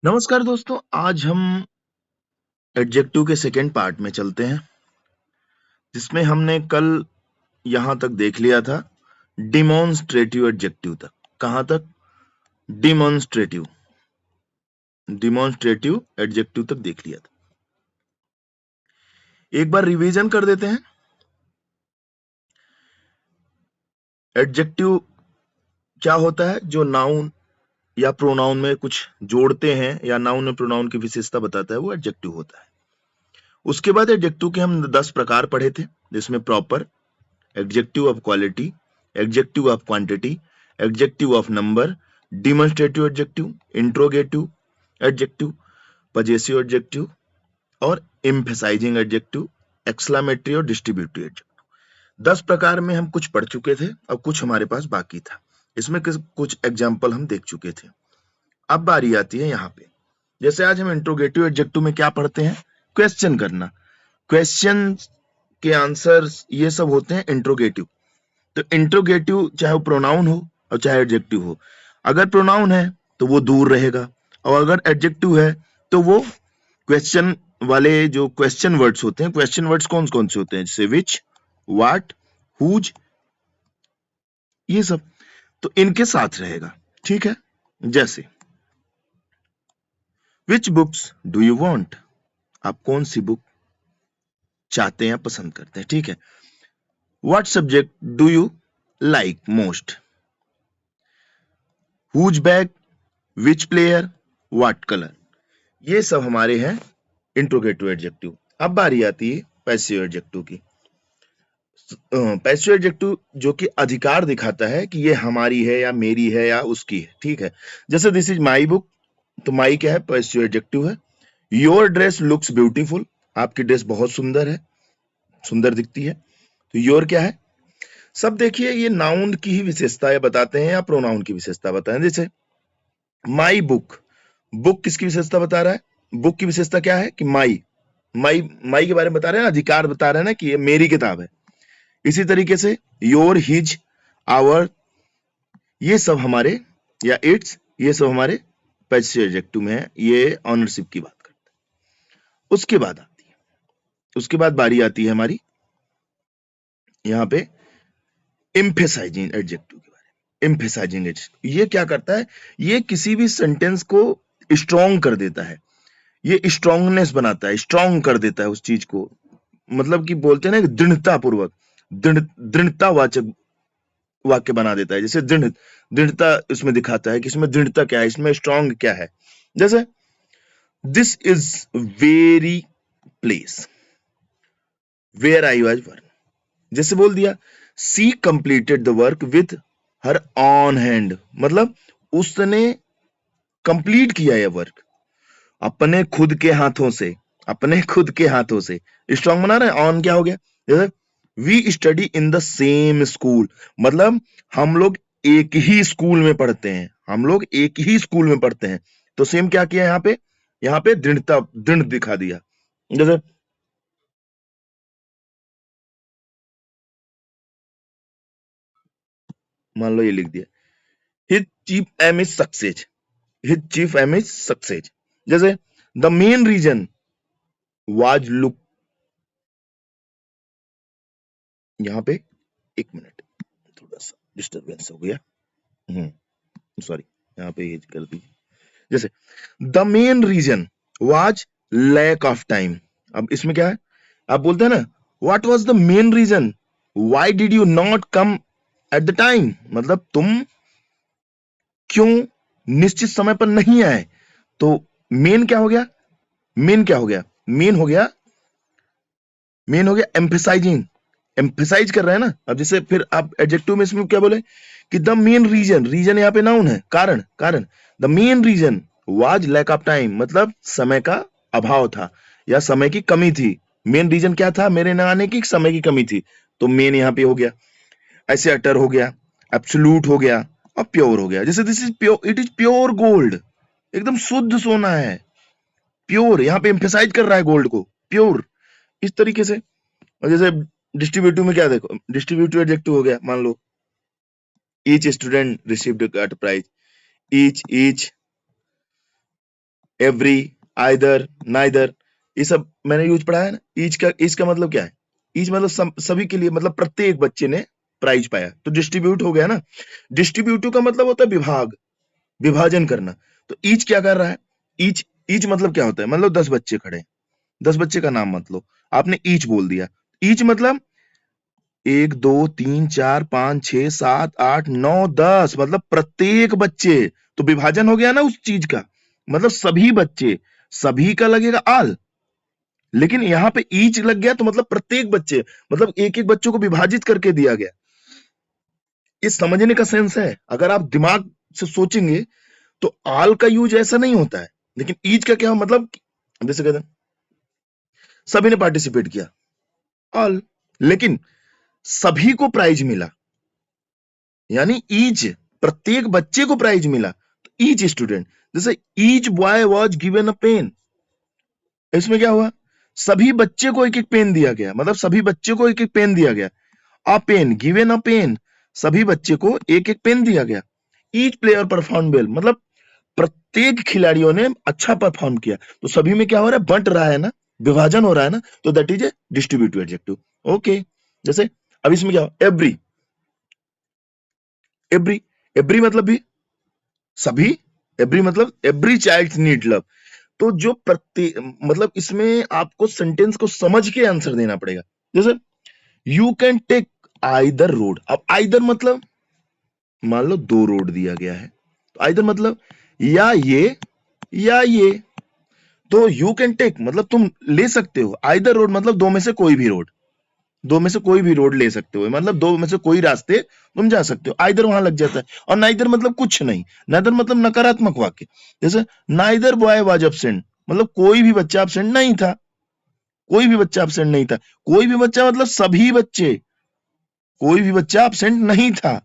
नमस्कार दोस्तों, आज हम एडजेक्टिव के सेकेंड पार्ट में चलते हैं, जिसमें हमने कल यहां तक देख लिया था डिमॉन्स्ट्रेटिव एडजेक्टिव तक। कहां तक? डिमॉन्स्ट्रेटिव डिमॉन्स्ट्रेटिव एडजेक्टिव तक देख लिया था। एक बार रिवीजन कर देते हैं। एडजेक्टिव क्या होता है? जो नाउन या प्रोनाउन में कुछ जोड़ते हैं या नाउन और प्रोनाउन की विशेषता बताता है, वो एडजेक्टिव होता है। उसके बाद एडजेक्टिव के हम 10 प्रकार पढ़े थे, जिसमें proper, adjective of quality, adjective of quantity, adjective of number, demonstrative adjective, interrogative adjective, possessive adjective और एम्फेसाइजिंग एडजेक्टिव, एक्सक्लेमेटरी और डिस्ट्रीब्यूटिव एडजेक्टिव। 10 प्रकार में हम कुछ पढ़ चुके थे और कुछ हमारे पास बाकी था। इसमें कुछ एग्जाम्पल हम देख चुके थे। अब बारी आती है यहाँ पे, जैसे आज हम इंट्रोगेटिव एडजेक्टिव में क्या पढ़ते हैं? क्वेश्चन करना। क्वेश्चन के आंसर्स ये सब होते हैं इंट्रोगेटिव। तो इंट्रोगेटिव चाहे वो प्रोनाउन हो और चाहे एडजेक्टिव हो। अगर प्रोनाउन है तो वो दूर रहेगा, और अगर एडजेक्टिव है तो वो क्वेश्चन वाले जो क्वेश्चन वर्ड्स होते हैं, क्वेश्चन वर्ड्स कौन कौन से होते हैं? जैसे विच, व्हाट, हुज, ये सब, तो इनके साथ रहेगा। ठीक है, जैसे विच बुक्स डू यू वांट? आप कौन सी बुक चाहते हैं, पसंद करते हैं? ठीक है। What subject do you like most? Whose bag, which player, what colour, ये सब हमारे हैं इंट्रोगेटिव एडजेक्टिव। अब बारी आती है पैसिव एडजेक्टिव की। पैसिव एडजेक्टिव जो कि अधिकार दिखाता है कि ये हमारी है या मेरी है या उसकी है। ठीक है, जैसे दिस इज माई बुक, तो माई क्या है? पैसिव एडजेक्टिव है। योर ड्रेस लुक्स ब्यूटीफुल, आपकी ड्रेस बहुत सुंदर है, सुंदर दिखती है, तो योर क्या है? सब देखिए, ये नाउन की ही विशेषताएं बताते हैं या प्रोनाउन की विशेषता बताते हैं। जैसे माई बुक, बुक किसकी विशेषता बता रहा है? बुक की विशेषता क्या है कि माई माई माई के बारे में बता रहे हैं, अधिकार बता रहे हैं ना कि ये मेरी किताब है। इसी तरीके से योर, हिज, आवर, ये सब हमारे, या इट्स, ये सब हमारे पैसिव एडजेक्टिव में है। ये ऑनरशिप की बात करते हैं। उसके बाद बारी आती है हमारी यहाँ पे एम्फेसाइजिंग एडजेक्टिव के बारे में। एम्फेसाइजिंग एडजेक्टिव ये क्या करता है? ये किसी भी सेंटेंस को स्ट्रॉन्ग कर देता है, ये स्ट्रॉन्गनेस बनाता है, स्ट्रॉन्ग कर देता है उस चीज को। मतलब कि बोलते हैं ना, दृढ़ता पूर्वक, दृढ़तावाचक वाक्य बना देता है। जैसे दृढ़ता इसमें दिखाता है कि इसमें दृढ़ता क्या है, इसमें स्ट्रॉन्ग क्या है। जैसे this is very place where I was work, जैसे बोल दिया she completed the work with her own hand, मतलब उसने कंप्लीट किया यह वर्क अपने खुद के हाथों से, अपने खुद के हाथों से। स्ट्रॉन्ग बना रहे हैं। ऑन क्या हो गया? जैसे we study in the same school, मतलब हम लोग एक ही स्कूल में पढ़ते हैं, हम लोग एक ही स्कूल में पढ़ते हैं। तो सेम क्या किया यहाँ पे? यहाँ पे दृढ़ता, दृढ़ दिखा दिया। जैसे मान लो ये लिख दिया, his chief aim is success, his chief aim is success. जैसे the main reason was look, यहाँ पे एक मिनट, थोड़ा सा डिस्टरबेंस हो गया, सॉरी, यहाँ पे ये कर दीजिए। जैसे the main reason was lack of time, अब इसमें क्या है? आप बोलते हैं ना, what was the main reason, why did you not come at the time, मतलब तुम क्यों निश्चित समय पर नहीं आए। तो मेन क्या हो गया? मेन क्या हो गया? मेन हो गया, मेन हो गया एम्फेसाइजिंग, एम्फेसाइज कर रहे हैं ना। अब जैसे फिर आप एडजेक्टिव में इसमें क्या बोले कि द मेन रीजन, रीजन यहाँ पे नाउन है, कारण, कारण। The main reason was lack of time, मतलब समय का अभाव था या समय की कमी थी। मेन रीजन क्या था मेरे न आने की? समय की कमी थी, तो मेन यहाँ पे हो गया। ऐसे अटर हो गया, एब्सोल्यूट हो गया और प्योर हो गया। जैसे this is pure, it is pure gold, एकदम शुद्ध सोना है, प्योर, यहाँ पे एम्फेसाइज कर रहा है गोल्ड को, प्योर, इस तरीके से। और जैसे डिस्ट्रीब्यूटिव में क्या देखो, डिस्ट्रीब्यूटिव एडजेक्टिव हो गया, मान लो each student received a prize, each every, either, neither, ये सब मैंने यूज पढ़ा है ना। ईच का मतलब क्या है? ईच मतलब सभी के लिए, मतलब प्रत्येक बच्चे ने प्राइज पाया, तो डिस्ट्रीब्यूट हो गया ना। डिस्ट्रीब्यूटिव का मतलब होता है विभाग, विभाजन करना। तो ईच क्या कर रहा है? ईच ईच मतलब क्या होता है? मतलब 10 बच्चे खड़े हैं, 10 बच्चे का नाम मत लो, आपने ईच बोल दिया। ईच मतलब 1 2 3 4 5 6 7 8 9 10, मतलब प्रत्येक बच्चे। तो विभाजन हो गया ना उस चीज का, मतलब सभी बच्चे, सभी का लगेगा आल, लेकिन यहां पे ईच लग गया तो मतलब प्रत्येक बच्चे, मतलब एक एक बच्चों को विभाजित करके दिया गया। ये समझने का सेंस है। अगर आप दिमाग से सोचेंगे तो आल का यूज ऐसा नहीं होता है, लेकिन ईच का क्या मतलब, जैसे कहते हैं सभी ने पार्टिसिपेट किया, ऑल, लेकिन सभी को प्राइज मिला, यानी ईच, प्रत्येक बच्चे को प्राइज मिला, तो ईच स्टूडेंट। जैसे each boy was given a pen, इसमें क्या हुआ? सभी बच्चे को एक एक पेन दिया गया, मतलब सभी बच्चे को एक एक पेन दिया गया। अ पेन, गिवन अ पेन, सभी बच्चे को एक एक पेन दिया गया। ईच प्लेयर परफॉर्म वेल, मतलब प्रत्येक खिलाड़ियों ने अच्छा परफॉर्म किया। तो सभी में क्या हो रहा है? बंट रहा है ना, विभाजन हो रहा है ना, तो that is a distributive adjective. Okay, जैसे अब इसमें क्या हो? एवरी, एवरी, एवरी मतलब भी सभी, एवरी मतलब एवरी चाइल्ड नीड लव। तो जो प्रत्येक, मतलब इसमें आपको सेंटेंस को समझ के आंसर देना पड़ेगा। जैसे you can take either road, अब आइदर मतलब मान लो 2 रोड दिया गया है, तो आइदर मतलब या ये या ये। तो यू कैन टेक मतलब तुम ले सकते हो, आइदर रोड मतलब दो में से कोई भी रोड, दो में से कोई भी रोड ले सकते हो, मतलब दो में से कोई रास्ते तुम जा सकते हो। आइदर वहां लग जाता है। और नाइदर मतलब कुछ नहीं, नाइदर मतलब नकारात्मक वाक्य। जैसे नाइदर बॉय वाज एब्सेंट, मतलब कोई भी बच्चा एब्सेंट नहीं था, कोई भी बच्चा एब्सेंट नहीं था। कोई भी बच्चा मतलब सभी बच्चे, कोई भी बच्चा एब्सेंट नहीं था।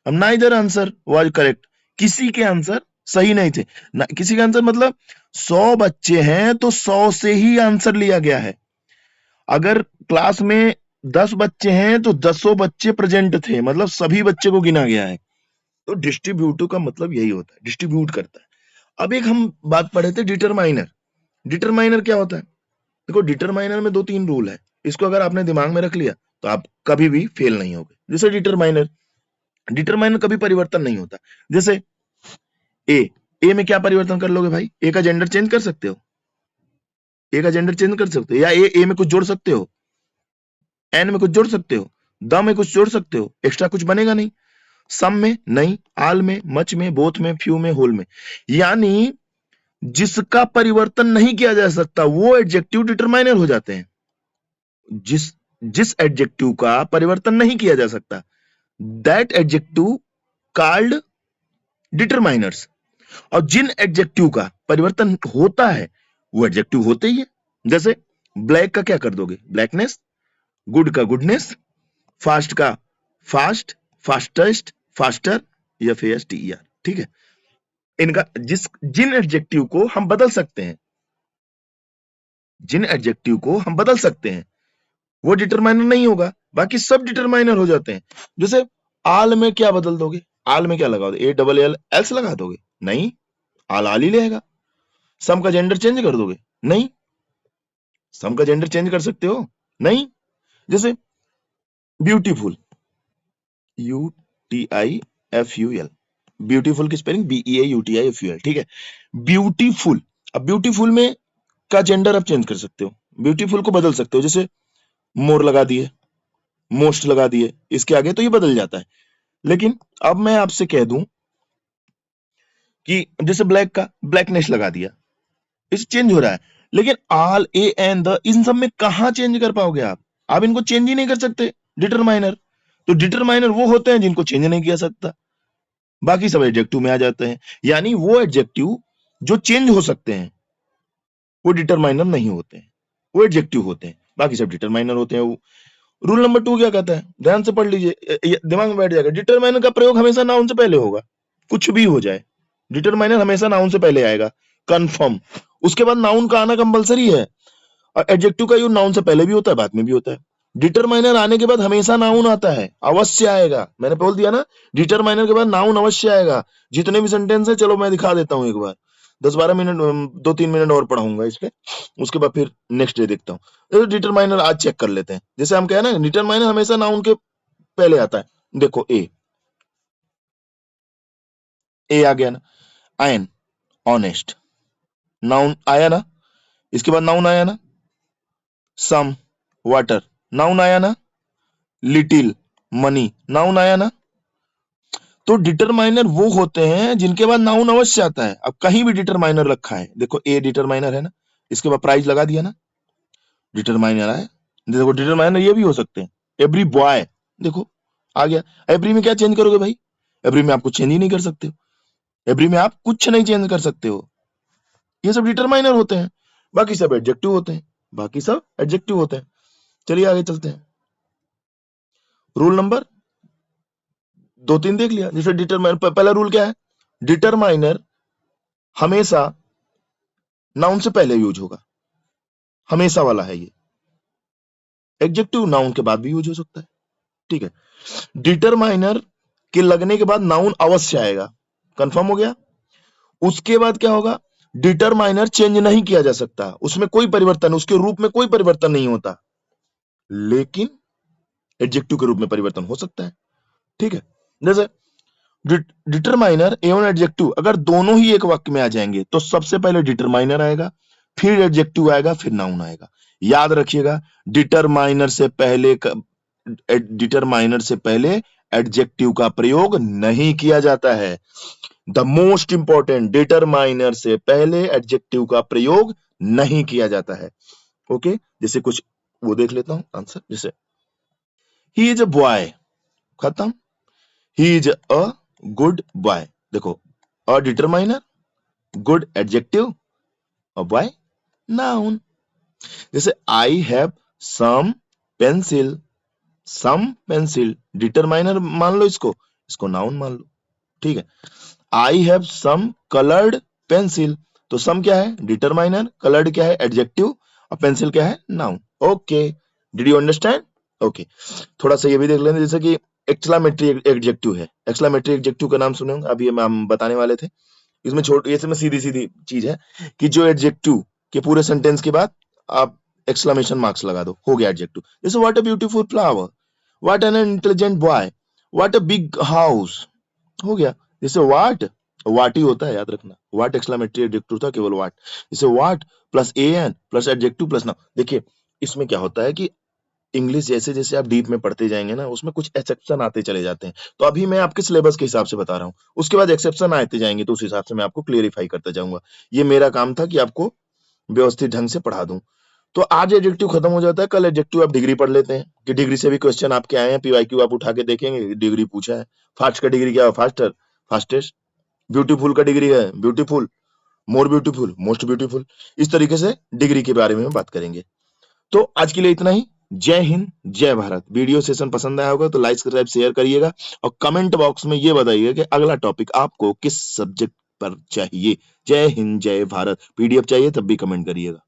अब नाइदर आंसर वाज करेक्ट, किसी के आंसर सही नहीं थे ना, किसी का आंसर मतलब 100 बच्चे हैं तो 100 से ही आंसर लिया गया है। अगर क्लास में 10 बच्चे हैं तो 10 बच्चे प्रेजेंट थे, मतलब सभी बच्चे को गिना गया है। तो डिस्ट्रीब्यूटिव का मतलब यही होता है, डिस्ट्रीब्यूट करता है। अब एक हम बात पढ़े थे डिटरमाइनर। डिटरमाइनर क्या होता है? देखो डिटरमाइनर में 2-3 रूल है, इसको अगर आपने दिमाग में रख लिया तो आप कभी भी फेल नहीं होगे। जैसे डिटरमाइनर, डिटरमाइनर कभी परिवर्तन नहीं होता। जैसे ए, ए में क्या परिवर्तन कर लोगे भाई? ए का जेंडर चेंज कर सकते हो, ए का जेंडर चेंज कर सकते हो, या ए में कुछ जोड़ सकते हो, एन में कुछ जोड़ सकते हो, द में कुछ जोड़ सकते हो, एक्स्ट्रा कुछ बनेगा नहीं। सम में नहीं, आल में, मच में, बोथ में, फ्यू में, होल में, यानी जिसका परिवर्तन नहीं किया जा सकता वो एडजेक्टिव डिटरमाइनर हो जाते हैं। जिस जिस एडजेक्टिव का परिवर्तन नहीं किया जा सकता, दैट एडजेक्टिव कॉल्ड डिटरमाइनर्स। और जिन एडजेक्टिव का परिवर्तन होता है वो एडजेक्टिव होते ही है। जैसे ब्लैक का क्या कर दोगे? ब्लैकनेस, गुड का गुडनेस, फास्ट का फास्ट, फास्टेस्ट, फास्टर, या फेयर, टीईआर। ठीक है, इनका जिन एडजेक्टिव को हम बदल सकते हैं, जिन एडजेक्टिव को हम बदल सकते हैं वो डिटरमाइनर नहीं होगा, बाकी सब डिटरमाइनर हो जाते हैं। जैसे आल में क्या बदल दोगे? आल में क्या लगाओगे? ए डबल एल एल्स लगा दोगे? नहीं, आल ही रहेगा। सम का जेंडर चेंज कर दोगे? नहीं, सम का जेंडर चेंज कर सकते हो? नहीं। जैसे beautiful, U T I F U L, beautiful की स्पेलिंग BEAUTIFUL। ठीक है, ब्यूटीफुल, अब ब्यूटीफुल में का जेंडर आप चेंज कर सकते हो, ब्यूटीफुल को बदल सकते हो। जैसे मोर लगा दिए, मोस्ट लगा दिए, इसके आगे तो ये बदल जाता है। लेकिन अब मैं आपसे कह दूं कि जैसे ब्लैक का ब्लैकनेस लगा दिया, इस चेंज हो रहा है, लेकिन आल, ए एंड द, इन सब में कहां चेंज कर पाओगे आप इनको चेंज ही नहीं कर सकते, डिटरमाइनर। तो डिटरमाइनर वो होते हैं जिनको चेंज नहीं किया सकता, बाकी सब एडजेक्टिव में आ जाते हैं। यानी वो एडजेक्टिव जो चेंज हो सकते हैं वो डिटरमाइनर नहीं होते हैं, वो एडजेक्टिव होते हैं, बाकी सब डिटरमाइनर होते हैं। रूल नंबर 2 क्या कहता है? ध्यान से पढ़ लीजिए, दिमाग में बैठ जाएगा। डिटरमाइनर का प्रयोग हमेशा नाउन से पहले होगा, कुछ भी हो जाए, डिटरमाइनर हमेशा नाउन से पहले आएगा, कंफर्म। उसके बाद नाउन का आना कंपलसरी है, और एडजेक्टिव का यूज नाउन से पहले भी होता है, बाद में भी होता है। डिटरमाइनर आने के बाद हमेशा नाउन आता है, अवश्य आएगा। मैंने बोल दिया ना, डिटरमाइनर के बाद नाउन अवश्य आएगा। जितने भी सेंटेंस है, चलो मैं दिखा देता हूं एक बार। 10-12 मिनट 2-3 मिनट और पढ़ाऊंगा इस पे, उसके बाद फिर नेक्स्ट डे देखता हूँ। तो डिटरमाइनर आज चेक कर लेते हैं। जैसे हम कहे ना डिटरमाइनर हमेशा नाउन के पहले आता है। देखो ए आ गया ना, आयन ऑनेस्ट, नाउन आया ना, इसके बाद नाउन आया ना, सम वाटर, नाउन आया ना, लिटिल मनी, नाउन आया ना। तो डिटरमाइनर वो होते हैं जिनके बाद नाउन अवश्य आता है। अब कहीं भी डिटरमाइनर रखा है, देखो ए डिटरमाइनर है ना, इसके बाद प्राइस लगा दिया ना, डिटरमाइनर आया। देखो डिटरमाइनर ये भी हो सकते हैं, एवरी बॉय, देखो आ गया। एवरी में क्या चेंज करोगे भाई, एवरी में आप कुछ चेंज ही नहीं कर सकते हो, एवरी में आप कुछ नहीं चेंज कर सकते हो। ये सब डिटरमाइनर होते हैं, बाकी सब एडजेक्टिव होते हैं, बाकी सब एडजेक्टिव होते हैं। चलिए आगे चलते हैं। रूल नंबर 2-3 देख लिया। जैसे डिटरमाइनर, पहला रूल क्या है, डिटरमाइनर हमेशा नाउन से पहले यूज होगा, हमेशा वाला है ये। एडजेक्टिव नाउन के बाद भी यूज हो सकता है, ठीक है। डिटरमाइनर के लगने के बाद नाउन अवश्य आएगा, कंफर्म हो गया। उसके बाद क्या होगा, डिटरमाइनर चेंज नहीं किया जा सकता, उसमें कोई परिवर्तन, उसके रूप में कोई परिवर्तन नहीं होता, लेकिन एडजेक्टिव के रूप में परिवर्तन हो सकता है, ठीक है। जैसे डिटरमाइनर एवं एडजेक्टिव अगर दोनों ही एक वाक्य में आ जाएंगे तो सबसे पहले डिटरमाइनर आएगा, फिर एडजेक्टिव आएगा, फिर नाउन आएगा। याद रखिएगा, डिटरमाइनर से पहले एडजेक्टिव का प्रयोग नहीं किया जाता है। द मोस्ट इंपॉर्टेंट, डिटरमाइनर से पहले एडजेक्टिव का प्रयोग नहीं किया जाता है। ओके, जैसे कुछ वो देख लेता हूं आंसर। जैसे ही इज अ बॉय, खत्म, he is a good boy. देखो, अ डिटरमाइनर, गुड एडजेक्टिव, और बॉय नाउन। जैसे I have some pencil, some pencil determiner मान लो, इसको नाउन मान लो, ठीक है। I have some coloured pencil, तो सम क्या है, डिटरमाइनर, कलर्ड क्या है, एडजेक्टिव, और पेंसिल क्या है, noun. Okay, did you understand? Okay, थोड़ा सा ये भी देख लेंगे। जैसे कि एक्सक्लामेटरी एडजेक्टिव है, एक्सक्लामेटरी एडजेक्टिव का नाम सुने होंगे, अभी हम बताने वाले थे। इसमें इसमें सीधी सीधी चीज है कि जो एडजेक्टिव के पूरे सेंटेंस के बाद आप एक्सक्लेमेशन मार्क्स लगा दो, हो गया एडजेक्टिव। जैसे what a beautiful flower, what an intelligent boy, what a big house, हो गया। जैसे वाट ही होता है, याद रखना, वाट एक्सक्लेमेटरी एडजेक्टिव था, केवल वाट। जैसे what plus an plus adjective plus noun. देखिए इसमें क्या होता है कि इंग्लिश जैसे जैसे आप डीप में पढ़ते जाएंगे ना, उसमें कुछ एक्सेप्शन आते चले जाते हैं। तो अभी मैं आपके सिलेबस के हिसाब से बता रहा हूँ, उसके बाद एक्सेप्शन आते जाएंगे, तो उस हिसाब से मैं आपको क्लियरिफाई करता जाऊंगा। ये मेरा काम था कि आपको व्यवस्थित ढंग से पढ़ा दूं। तो आज एडजेक्टिव खत्म हो जाता है, कल एडजेक्टिव आप डिग्री पढ़ लेते हैं कि डिग्री से भी क्वेश्चन आपके आए हैं, पीवाईक्यू आप उठा के देखेंगे, डिग्री पूछा है। फास्ट का डिग्री क्या है, फास्टर, फास्टेस्ट। ब्यूटीफुल का डिग्री है, beautiful, more beautiful, most beautiful. इस तरीके से डिग्री के बारे में हम बात करेंगे। तो आज के लिए इतना ही। जय हिंद, जय भारत। वीडियो सेशन पसंद आया होगा तो लाइक सब्सक्राइब शेयर करिएगा, और कमेंट बॉक्स में ये बताइएगा कि अगला टॉपिक आपको किस सब्जेक्ट पर चाहिए। जय हिंद, जय भारत। पीडीएफ चाहिए तब भी कमेंट करिएगा।